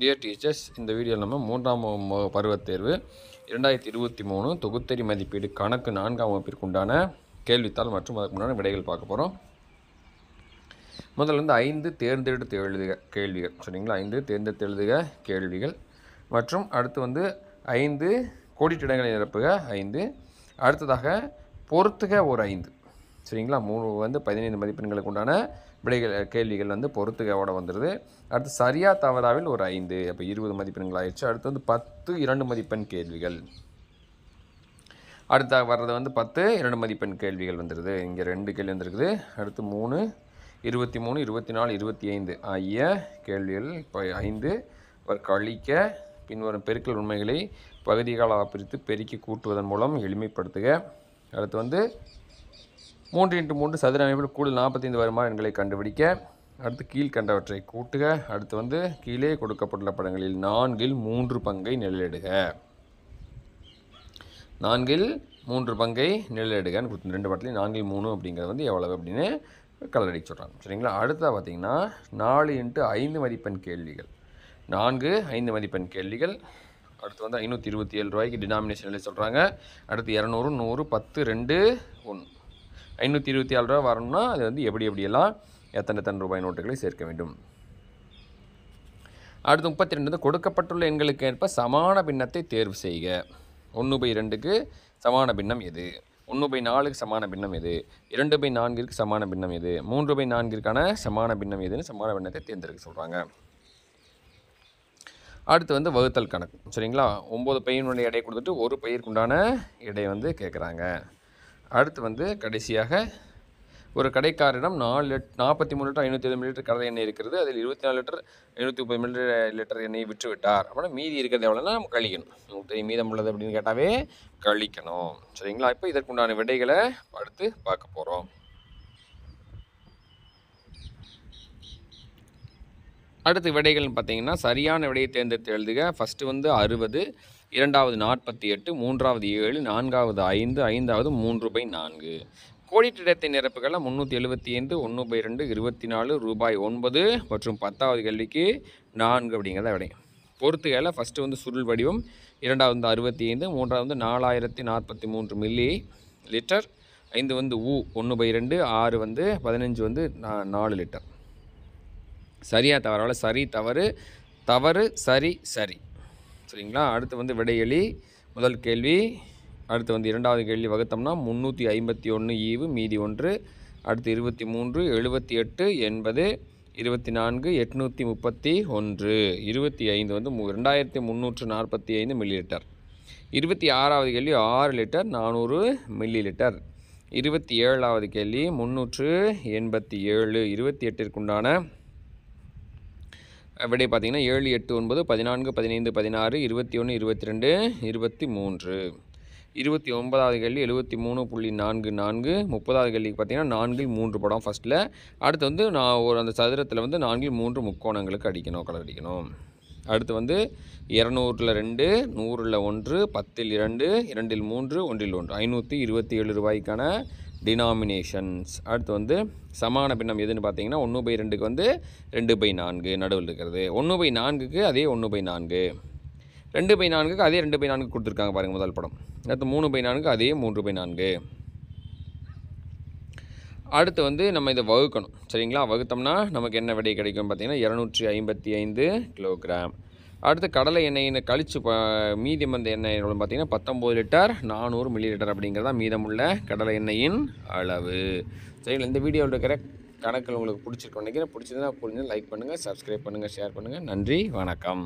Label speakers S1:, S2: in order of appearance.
S1: Dear teachers, இந்த வீடியோவில் நம்ம 3ஆம் பருவத் தேர்வு 2023 தொகுத்தறி மதிப்பீடு கணக்கு 4ஆம் வகுப்பிற்கு உண்டான கேள்வித்தாள் மற்றும் அதுக்கு முன்னாடி விடைகள் பார்க்க போகிறோம். முதல்ல 5 தேர்ந்தெடுத்து எழுதுக கேள்விகள், சரிங்களா? 5 தேர்ந்தெடுத்து எழுதுக கேள்விகள் மற்றும் அடுத்து 5 கோடிட்டிடங்களை நிரப்புக 5. அடுத்ததாக பொறுத்துக ஒரு 5, சரிங்களா? 3 15 மதிப்பெண்களுக்கு உண்டான விடைகள் கேள்விகள் பொறுத்துகவோட வந்துடுது. அடுத்து சரியா தவறாவில் ஒரு 5, அப்போ 20 மதிப்பெண்கள் ஆயிடுச்சு. அடுத்து 10 2 மதிப்பெண் கேள்விகள். அடுத்த வர்றது 10 2 மதிப்பெண் கேள்விகள் வந்துடுது. இங்கே 2 கேள்வி வந்துருக்குது. அடுத்து 3 23 24 25 ஆகிய கேள்விகள். இப்போ 5 கழிக்க பின்வரும் பெருக்கல் உண்மைகளை பகுதிகளாக பிரித்து பெருக்கி கூட்டுவதன் மூலம் எளிமைப்படுத்துக. அடுத்து 3x3 சதுர அமைப்பில் கூடுதல் 45 வருமான எண்களை கண்டுபிடிக்க. அடுத்து கீழ்கண்டவற்றை கூட்டுக. அடுத்து கீழே கொடுக்கப்பட்டுள்ள படங்களில் 4இல் 3 பங்கை நிழலிடுக. 4இல் 3 பங்கை நிழலிடுகன்னு கொடுத்து 2 படத்துலையும் 4இல் 3 அப்படிங்கிறது எவ்வளவு அப்படின்னு கலர் அடிக்க சொல்கிறாங்க, சரிங்களா? அடுத்ததாக பார்த்தீங்கன்னா 4 x 5 மதிப்பெண் கேள்விகள். 4 5 மதிப்பெண் கேள்விகள். அடுத்து 527 ரூபாய்க்கு டினாமினேஷன் எழுதி சொல்கிறாங்க. அடுத்து 200 100 10 2 1 527 ரூபா வரணும்னா அது எப்படியெல்லாம் எத்தனை ரூபாய் நோட்டுகளை சேர்க்க வேண்டும். அடுத்து 32 கொடுக்கப்பட்டுள்ள எண்களுக்கு ஏற்ப சமான பின்னத்தை தேர்வு செய்க. 1/2க்கு சமான பின்னம் எது? 1/4க்கு சமான பின்னம் எது? 2/4ற்கு சமான பின்னம் எது? 3/4ற்கான சமான பின்னம் எதுன்னு சமான பின்னத்தை தேர்ந்தெடுக்க சொல்கிறாங்க. அடுத்து வகுத்தல் கணக்கு, சரிங்களா? 9 பையனுடைய எடை கொடுத்துட்டு ஒரு பயிர்க்குண்டான எடை கேட்குறாங்க. அடுத்து கடைசியாக ஒரு கடைக்காரரிடம் 43 லிட்டர் 570 மில்லிலிட்டர் கடலை எண்ணெய் இருக்கிறது. அதில் 24 லிட்டர் 530 மில்லிலிட்டர் எண்ணெயை விற்றுவிட்டார். அப்படின்னா மீதி இருக்கிறது எவ்வளோன்னா நம்ம கழிக்கணும். மீதம் உள்ளது அப்படின்னு கேட்டாவே கழிக்கணும், சரிங்களா? இப்போ இதற்குண்டான விடைகளை அடுத்து பார்க்க போகிறோம். அடுத்து விடைகள்னு பார்த்தீங்கன்னா சரியான விடையை தேர்ந்தெடுத்து எழுதுக. ஃபஸ்ட்டு 60, 2வது 48, 3வது 7, 4வது 5, 5வது 3/4. கோடிட்டிடத்தை நிரப்புகளை 375 1/2 24 ரூபாய் 9 மற்றும் 10வது கேள்விக்கு 4 அப்படிங்கிறத விடை. பொறுத்துகையில் ஃபஸ்ட்டு சுருள் வடிவம், 2வது 65, 3வது 4043 மில்லி லிட்டர், 5 ஊ 1/2, 6 15 4 லிட்டர். சரியா தவறால் சரி தவறு தவறு சரி சரி, சரிங்களா? அடுத்து விடையளி முதல் கேள்வி. அடுத்து 2வது கேள்வி வகுத்தோம்னா 351 ஈவு மீதி 1. அடுத்து 23 78 80 24 831 25 2345 மில்லி லிட்டர். 26வது கேள்வி 6 லிட்டர் 400 மில்லி லிட்டர். 27வது கேள்வி 387. 28ற்குண்டான விடை பார்த்தீங்கன்னா 7 8 9 14 15 16 21 22 23. 29வது கேள்வி 73.44. 30வது கேள்விக்கு பார்த்தீங்கன்னா 4இல் 3 படம் ஃபஸ்ட்டில். அடுத்து நான் அந்த சதுரத்தில் 4இல் 3 முக்கோணங்களுக்கு அடிக்கணும், கலர் அடிக்கணும். அடுத்து 200ல் 2, 100ல் 1, 10ல் 2, 2ல் 3, 1ல் 1 527 ரூபாய்க்கான டினாமினேஷன்ஸ். அடுத்து சமான பின்னம் எதுன்னு பார்த்தீங்கன்னா 1/2க்கு 2/4 நடுவில் இருக்கிறது. 1/4க்கு அதே 1/4, 2/4க்கு அதே 2/4 கொடுத்துருக்காங்க பாருங்கள் முதல் படம். அடுத்து 3/4க்கு அதே 3/4. அடுத்து நம்ம இதை வகுக்கணும், சரிங்களா? வகுத்தோம்னா நமக்கு என்ன விடை கிடைக்கும் பார்த்தீங்கன்னா 255 கிலோகிராம். அடுத்து கடலை எண்ணெயின் கழிச்சு மீதம் எண்ணெய் எவ்வளோன்னு பார்த்தீங்கன்னா 19 லிட்டர் 400 மில்லி லிட்டர் அப்படிங்கிறதா மீதமுள்ள கடலை எண்ணெயின் அளவு. சரிங்களா? இந்த வீடியோவில் இருக்கிற கணக்கில் உங்களுக்கு பிடிச்சிருக்கோன்னு நினைக்கிறேன். பிடிச்சதுன்னா புரிஞ்சு லைக் பண்ணுங்கள், சப்ஸ்கிரைப் பண்ணுங்கள், ஷேர் பண்ணுங்கள். நன்றி, வணக்கம்.